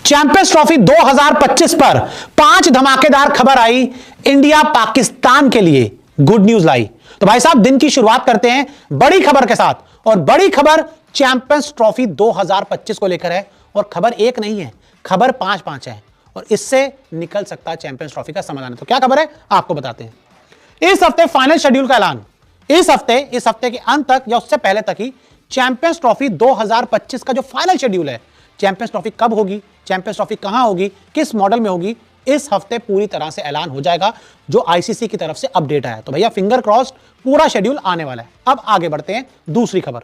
Champions trophy 2025 पर 5 धमाकेदार खबर आई इंडिया पाकिस्तान के लिए, गुड न्यूज लाई। तो भाई साहब दिन की शुरुआत करते हैं बड़ी खबर के साथ, और बड़ी खबर चैंपियंस ट्रॉफी 2025 को लेकर है। और खबर एक नहीं है, खबर 5 है, और इससे निकल सकता है चैंपियंस ट्रॉफी का समाधान। तो क्या खबर है आपको बताते हैं। इस हफ्ते फाइनल शेड्यूल का ऐलान, इस हफ्ते के अंत तक या उससे पहले तक ही चैंपियंस ट्रॉफी 2025 का जो फाइनल शेड्यूल है, चैंपियंस ट्रॉफी कब होगी, चैंपियंस ट्रॉफी कहां होगी, किस मॉडल में होगी, इस हफ्ते पूरी तरह से ऐलान हो जाएगा, जो आईसीसी की तरफ से अपडेट आया। तो भैया फिंगर क्रॉस्ड, पूरा शेड्यूल आने वाला है। अब आगे बढ़ते हैं दूसरी खबर।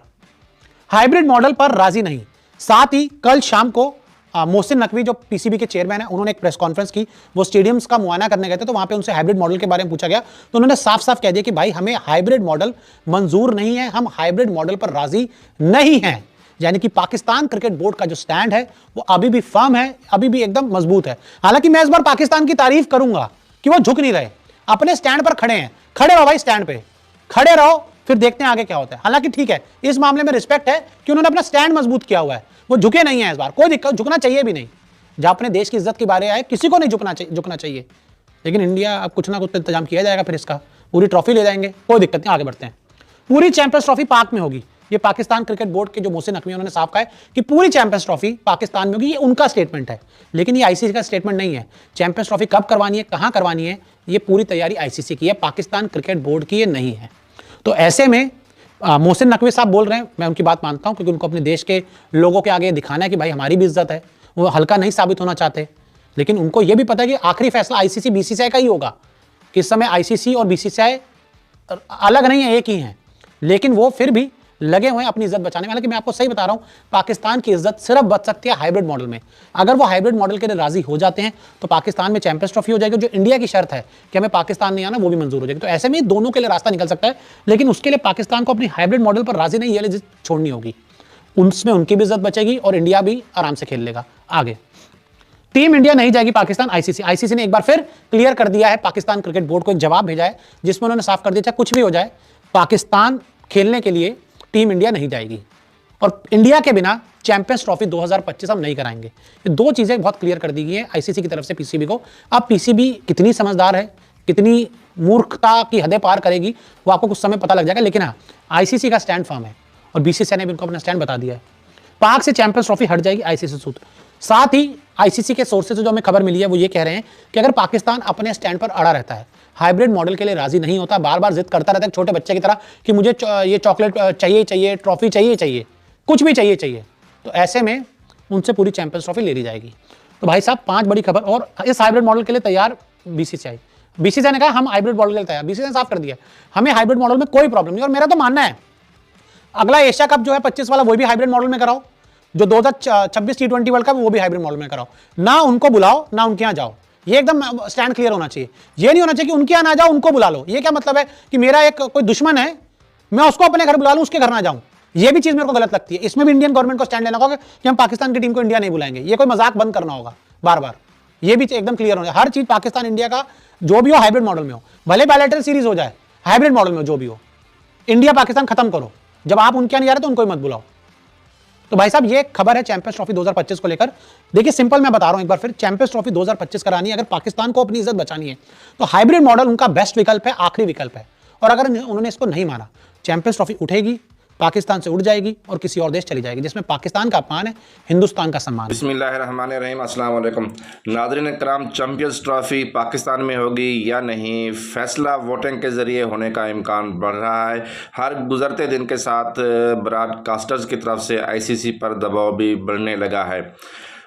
हाइब्रिड मॉडल पर राजी नहीं। साथ ही कल शाम को मोहसिन नकवी जो पीसीबी के चेयरमैन है, उन्होंने एक प्रेस कॉन्फ्रेंस की। वो स्टेडियम्स का मुआयना करने गए थे, तो वहां पे उनसे हाइब्रिड मॉडल के बारे में पूछा गया, तो उन्होंने साफ साफ कह दिया कि भाई हमें हाइब्रिड मॉडल मंजूर नहीं है, हम हाइब्रिड मॉडल पर राजी नहीं हैं। यानी कि पाकिस्तान क्रिकेट बोर्ड का जो स्टैंड है वो अभी भी फर्म है, अभी भी एकदम मजबूत है। हालांकि मैं इस बार पाकिस्तान की तारीफ करूंगा कि वो झुक नहीं रहे, अपने स्टैंड पर खड़े हैं। खड़े रहो भाई, स्टैंड पे खड़े रहो, फिर देखते हैं आगे क्या होता है। हालांकि ठीक है, इस मामले में रिस्पेक्ट है कि उन्होंने अपना स्टैंड मजबूत किया हुआ है, वो झुके नहीं है इस बार। कोई दिक्कत, झुकना चाहिए भी नहीं। जहां अपने देश की इज्जत की बारे आए, किसी को नहीं झुकना चाहिए। लेकिन इंडिया अब कुछ ना कुछ इंतजाम किया जाएगा, फिर इसका पूरी ट्रॉफी ले जाएंगे, कोई दिक्कत नहीं। आगे बढ़ते हैं। पूरी चैंपियंस ट्रॉफी पाक में होगी, ये पाकिस्तान क्रिकेट बोर्ड के जो मोहसिन नकवी उन्होंने साफ कहा है कि पूरी चैंपियंस ट्रॉफी पाकिस्तान में होगी। ये उनका स्टेटमेंट है, लेकिन ये आईसीसी का स्टेटमेंट नहीं है। चैंपियंस ट्रॉफी कब करवानी है, कहां करवानी है, ये पूरी तैयारी आईसीसी की है, पाकिस्तान क्रिकेट बोर्ड की ये नहीं है। तो ऐसे में मोहसिन नकवी साहब बोल रहे हैं, मैं उनकी बात मानता हूं, क्योंकि उनको अपने देश के लोगों के आगे दिखाना है कि भाई हमारी भी इज्जत है। वो हल्का नहीं साबित होना चाहते, लेकिन उनको यह भी पता है कि आखिरी फैसला आईसीसी बीसीसीआई का ही होगा। कि इस समय आईसीसी और बीसीसीआई अलग नहीं है, एक ही है, लेकिन वो फिर भी लगे हुए हैं अपनी इज्जत बचाने में। हालांकि मैं आपको सही बता रहा हूं, पाकिस्तान की इज्जत सिर्फ बच सकती है हाइब्रिड मॉडल में। अगर वो हाइब्रिड मॉडल के लिए राजी हो जाते हैं तो पाकिस्तान में चैंपियंस ट्रॉफी हो जाएगी। जो इंडिया की शर्त है कि हमें पाकिस्तान नहीं आना, वो भी मंजूर हो जाएगी। तो ऐसे में दोनों के लिए रास्ता निकल सकता है, लेकिन उसके लिए पाकिस्तान को अपनी हाइब्रिड मॉडल पर राजी नहीं है छोड़नी होगी। उसमें उनकी भी इज्जत बचेगी और इंडिया भी आराम से खेल लेगा। आगे टीम इंडिया नहीं जाएगी पाकिस्तान। आईसीसी ने एक बार फिर क्लियर कर दिया है, पाकिस्तान क्रिकेट बोर्ड को एक जवाब भेजा है, जिसमें उन्होंने साफ कर दिया चाहे कुछ भी हो जाए, पाकिस्तान खेलने के लिए टीम इंडिया नहीं जाएगी, और इंडिया के बिना चैंपियंस ट्रॉफी 2025 हम नहीं कराएंगे। ये दो चीजें बहुत क्लियर कर दी गई है आईसीसी की तरफ से पीसीबी को। अब पीसीबी कितनी समझदार है, कितनी मूर्खता की हदें पार करेगी, वो आपको कुछ समय पता लग जाएगा। लेकिन हाँ, आईसीसी का स्टैंड फर्म है, और बीसीसीआई ने भी उनको अपना स्टैंड बता दिया है। पाक से चैंपियंस ट्रॉफी हट जाएगी, आईसीसी सूत्र। साथ ही आईसीसी के सोर्सेज से जो हमें खबर मिली है, वो ये कह रहे हैं कि अगर पाकिस्तान अपने स्टैंड पर अड़ा रहता है, हाइब्रिड मॉडल के लिए राजी नहीं होता, बार बार जिद करता रहता है छोटे बच्चे की तरह कि मुझे ये चॉकलेट चाहिए, ट्रॉफी चाहिए, कुछ भी चाहिए, तो ऐसे में उनसे पूरी चैंपियंस ट्रॉफी ले ली जाएगी। तो भाई साहब 5 बड़ी खबर। और इस हाइब्रिड मॉडल के लिए तैयार बीसीसीआई ने कहा हम हाइब्रिड मॉडल के लिए तैयार। बीसीसीआई ने साफ कर दिया हमें हाइब्रिड मॉडल में कोई प्रॉब्लम नहीं। और मेरा तो मानना है अगला एशिया कप जो है 25 वाला, वो भी हाइब्रिड मॉडल में कराओ। जो 2026 T20 वर्ल्ड कप, वो भी हाइब्रिड मॉडल में कराओ। ना उनको बुलाओ, ना उनके यहाँ जाओ। ये एकदम स्टैंड क्लियर होना चाहिए। ये नहीं होना चाहिए कि उनके यहाँ ना जाओ, उनको बुला लो। ये क्या मतलब है कि मेरा एक कोई दुश्मन है, मैं उसको अपने घर बुला लूं, उसके घर ना जाऊं। ये भी चीज मेरे को गलत लगती है। इसमें भी इंडियन गवर्नमेंट को स्टैंड लेना होगा कि हम पाकिस्तान की टीम को इंडिया नहीं बुलाएंगे। ये कोई मजाक बंद करना होगा बार बार। ये भी एकदम क्लियर होना, हर चीज पाकिस्तान इंडिया का जो भी हो हाइब्रिड मॉडल में हो, भले बायलैटरल सीरीज हो जाए, हाइब्रिड मॉडल में जो भी हो, इंडिया पाकिस्तान खत्म करो। जब आप उनके यहाँ नहीं जा रहे तो उनको मत बुलाओ। तो भाई साहब ये खबर है चैंपियंस ट्रॉफी 2025 को लेकर। देखिए सिंपल मैं बता रहा हूं एक बार फिर, चैंपियंस ट्रॉफी 2025 करानी है, अगर पाकिस्तान को अपनी इज्जत बचानी है, तो हाइब्रिड मॉडल उनका बेस्ट विकल्प है, आखिरी विकल्प है। और अगर उन्होंने इसको नहीं माना, चैंपियंस ट्रॉफी उठेगी, पाकिस्तान से उड़ जाएगी और किसी और देश चली जाएगी, जिसमें पाकिस्तान का अपमान है, हिंदुस्तान का सम्मान है। बिस्मिल्लाहिर्रहमानिर्रहीम, अस्सलाम वालेकुम नाज़रीन कराम। चैंपियंस ट्रॉफी पाकिस्तान में होगी या नहीं, फैसला वोटिंग के ज़रिए होने का इम्कान बढ़ रहा है। हर गुज़रते दिन के साथ ब्रॉडकास्टर्स की तरफ से आईसीसी पर दबाव भी बढ़ने लगा है।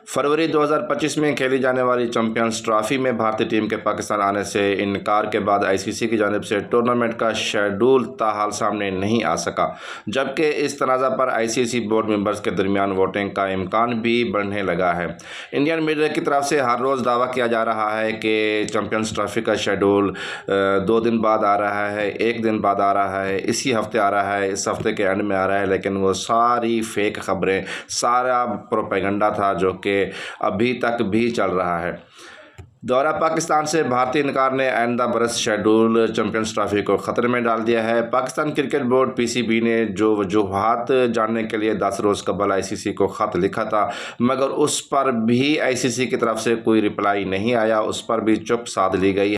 फरवरी 2025 में खेली जाने वाली चैंपियंस ट्रॉफी में भारतीय टीम के पाकिस्तान आने से इनकार के बाद आईसीसी की जानिब से टूर्नामेंट का शेड्यूल ताहाल सामने नहीं आ सका, जबकि इस तनाज़ा पर आईसीसी बोर्ड मेंबर्स के दरमियान वोटिंग का इम्कान भी बढ़ने लगा है। इंडियन मीडिया की तरफ से हर रोज़ दावा किया जा रहा है कि चैंपियंस ट्रॉफी का शेड्यूल 2 दिन बाद आ रहा है, 1 दिन बाद आ रहा है, इसी हफ्ते आ रहा है, इस हफ्ते के एंड में आ रहा है। लेकिन वो सारी फेक खबरें, सारा प्रोपेगेंडा था जो कि अभी तक भी चल रहा है। दौरा पाकिस्तान से भारतीय इनकार ने आइंदा बरस शेड्यूल चैंपियंस ट्रॉफी को ख़तरे में डाल दिया है। पाकिस्तान क्रिकेट बोर्ड पीसीबी ने जो वजूहात जानने के लिए 10 रोज़ कबल आईसीसी को ख़त लिखा था, मगर उस पर भी आईसीसी की तरफ से कोई रिप्लाई नहीं आया, उस पर भी चुप साध ली गई।